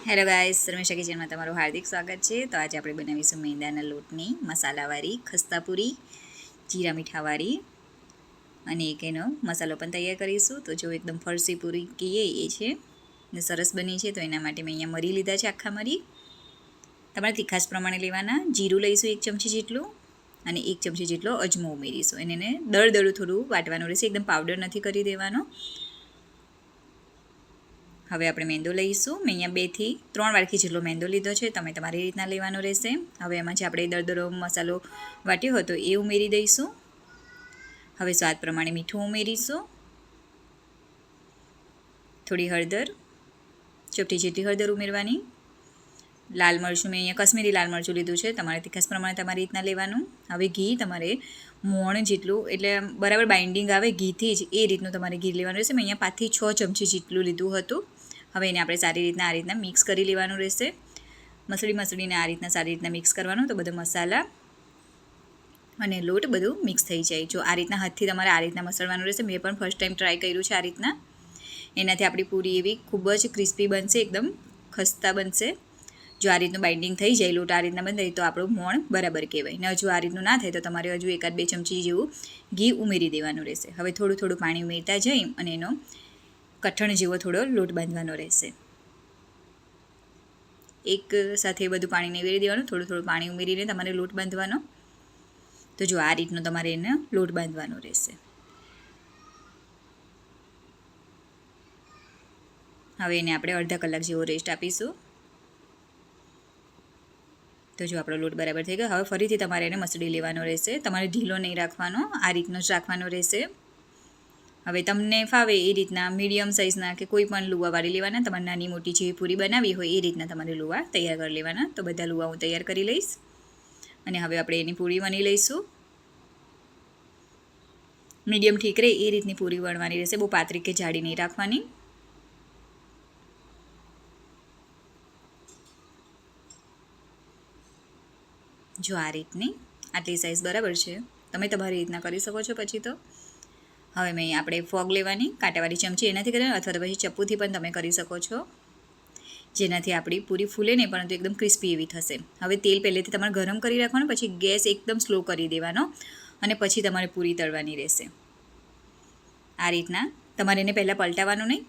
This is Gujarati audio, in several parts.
હેલો ગાઈસ, રમેશા કિચનમાં તમારું હાર્દિક સ્વાગત છે. તો આજે આપણે બનાવીશું મેંદાના લોટની મસાલાવાળી ખસ્તાપુરી, જીરા મીઠાવાળી, અને એક એનો મસાલો પણ તૈયાર કરીશું. તો જો એકદમ ફરસી પૂરી કહીએ એ છે ને સરસ બની છે. તો એના માટે મેં અહીંયા મરી લીધા છે, આખા મરી. તમારે તીખાશ પ્રમાણે લેવાના. જીરું લઈશું 1 ચમચી જેટલું, અને 1 ચમચી જેટલો અજમો ઉમેરીશું. એને દળદળું થોડું વાટવાનું રહેશે, એકદમ પાવડર નથી કરી દેવાનો. હવે આપણે મેંદો લઈશું. મેં અહીંયા 2 થી 3 વાડકી જેટલો મેંદો લીધો છે. તમે તમારી રીતના લેવાનો રહેશે. હવે એમાં જે આપણે દળદળો મસાલો વાટ્યો હતો એ ઉમેરી દઈશું. હવે સ્વાદ પ્રમાણે મીઠું ઉમેરીશું. થોડી હળદર, ચપટી જેટલી હળદર ઉમેરવાની. લાલ મરચું મેં અહીંયા કશ્મીરી લાલ મરચું લીધું છે. તમારે તીખાશ પ્રમાણે તમારી રીતના લેવાનું. હવે ઘી તમારે મોણ જેટલું, એટલે બરાબર બાઇન્ડિંગ આવે ઘીથી જ એ રીતનું તમારે ઘી લેવાનું રહેશે. મેં અહીંયા 5 થી 6 ચમચી જેટલું લીધું હતું. હવે એને આપણે સારી રીતના આ રીતના મિક્સ કરી લેવાનું રહેશે. મસળીને આ રીતના સારી રીતના મિક્સ કરવાનું, તો બધા મસાલા અને લોટ બધું મિક્સ થઈ જાય. જો આ રીતના હાથથી તમારે આ રીતના મસળવાનું રહેશે. મેં પણ ફર્સ્ટ ટાઈમ ટ્રાય કર્યું છે આ રીતના. એનાથી આપણી પૂરી એવી ખૂબ જ ક્રિસ્પી બનશે, એકદમ ખસ્તા બનશે. જો આ રીતનું બાઇન્ડિંગ થઈ જાય, લોટ આ રીતના બંધાય, તો આપણું મોણ બરાબર કહેવાય. ને હજુ આ રીતનું ના થાય તો તમારે હજુ 1-2 ચમચી જેવું ઘી ઉમેરી દેવાનું રહેશે. હવે થોડું થોડું પાણી ઉમેરતા જઈ અને એનો કઠણ જેવો થોડો લોટ બાંધવાનો રહેશે. એક સાથે બધું પાણી ઉમેરી દેવાનું, થોડું થોડું પાણી ઉમેરીને તમારે લોટ બાંધવાનો. તો જો આ રીતનો તમારે એને લોટ બાંધવાનો રહેશે. હવે એને આપણે અડધા કલાક જેવો રેસ્ટ આપીશું. તો જો આપણો લોટ બરાબર થઈ ગયો. હવે ફરીથી તમારે એને મસળી લેવાનો રહેશે. તમારે ઢીલો નહીં રાખવાનો, આ રીતનો જ રાખવાનો રહેશે. હવે તમને ફાવે એ રીતના મીડિયમ સાઇઝના કે કોઈ પણ લુવાવાળી લેવાના. તમારે નાની મોટી જેવી પૂરી બનાવી હોય એ રીતના તમારે લુવા તૈયાર કરી લેવાના. તો બધા લુવા હું તૈયાર કરી લઈશ. અને હવે આપણે એની પૂરી વણી લઈશું. મીડિયમ ઠીક રહે એ રીતની પૂરી વણવાની રહેશે, બહુ પાતળી કે જાડી નહીં રાખવાની. જો આ રીતની આટલી સાઇઝ બરાબર છે. તમે તમારી રીતના કરી શકો છો. પછી તો હવે મેં આપણે ફોગ લેવાની, કાંટાવાળી ચમચી એનાથી કરવાની, અથવા તો પછી ચપ્પુથી પણ તમે કરી શકો છો, જેનાથી આપણી પૂરી ફૂલે નહીં પરંતુ એકદમ ક્રિસ્પી એવી થશે. હવે તેલ પહેલેથી તમારે ગરમ કરી રાખવાનું, પછી ગેસ એકદમ સ્લો કરી દેવાનો, અને પછી તમારે પૂરી તળવાની રહેશે. આ રીતના તમારે એને પહેલાં પલટાવવાનું નહીં.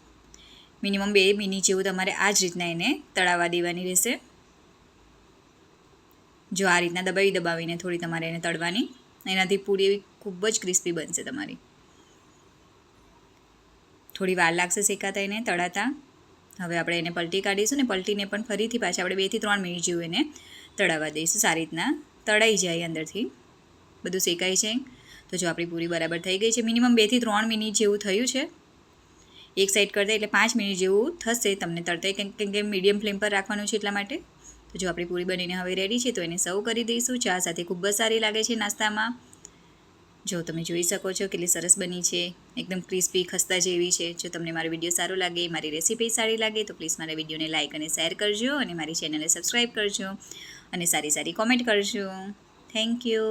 મિનિમમ 2 મિનિટ જેવું તમારે આ જ રીતના એને તળાવવા દેવાની રહેશે. જો આ રીતના દબાવીને થોડી તમારે એને તળવાની. એનાથી પૂરી એવી ખૂબ જ ક્રિસ્પી બનશે તમારી. થોડી વાર લાગશે શેકાતા એને તળાતા. હવે આપણે એને પલટી કાઢીશું, ને પલટીને પણ ફરીથી પાછા આપણે 2 થી 3 મિનિટ જેવું એને તળાવવા દઈશું. સારી રીતના તળાઈ જાય, અંદરથી બધું શેકાઈ જાય. તો જો આપણી પૂરી બરાબર થઈ ગઈ છે. મિનિમમ 2 થી 3 મિનિટ જેવું થયું છે એક સાઈડ કરતાં, એટલે 5 મિનિટ જેવું થશે તમને તળતા, કેમ કે મીડિયમ ફ્લેમ પર રાખવાનું છે એટલા માટે. તો જો આપણી પૂરી બનીને હવે રેડી છે, તો એને સર્વ કરી દઈશું. ચા સાથે ખૂબ જ સારી લાગે છે નાસ્તામાં. જો તમે જોઈ શકો છો કેટલી સરસ બની છે, એકદમ ક્રિસ્પી ખસ્તા જેવી છે. જો તમને મારો વિડીયો સારો લાગે, મારી રેસીપી સારી લાગે, તો પ્લીઝ મારા વિડીયોને લાઇક અને શેર કરજો, અને મારી ચેનલને સબસ્ક્રાઈબ કરજો, અને સારી કોમેન્ટ કરજો. Thank you.